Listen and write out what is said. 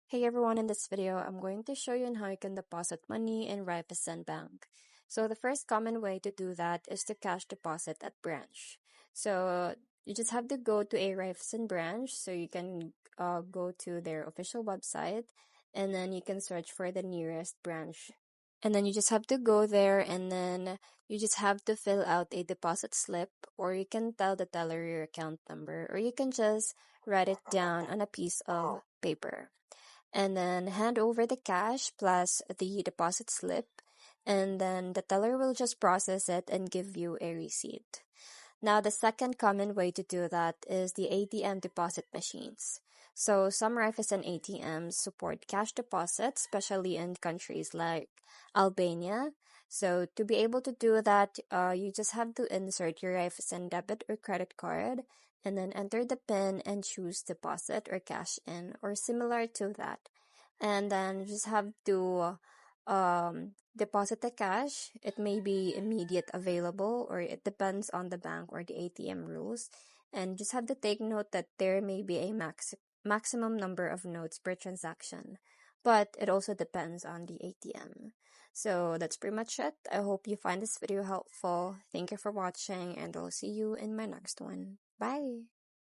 Hey everyone, in this video, I'm going to show you on how you can deposit money in Raiffeisen Bank. So the first common way to do that is to cash deposit at branch. So you just have to go to a Raiffeisen branch, so you can go to their official website, and then you can search for the nearest branch. And then you just have to go there, and then you just have to fill out a deposit slip, or you can tell the teller your account number, or you can just write it down on a piece of paper and then hand over the cash plus the deposit slip, and then the teller will just process it and give you a receipt. Now, the second common way to do that is the ATM deposit machines. So, some Raiffeisen ATMs support cash deposits, especially in countries like Albania. So, to be able to do that, you just have to insert your Raiffeisen debit or credit card and then enter the PIN and choose deposit or cash in or similar to that. And then you just have to deposit the cash. It may be immediate available or it depends on the bank or the ATM rules. And just have to take note that there may be a maximum number of notes per transaction, but it also depends on the ATM. So that's pretty much it. I hope you find this video helpful. Thank you for watching, and I'll see you in my next one. Bye!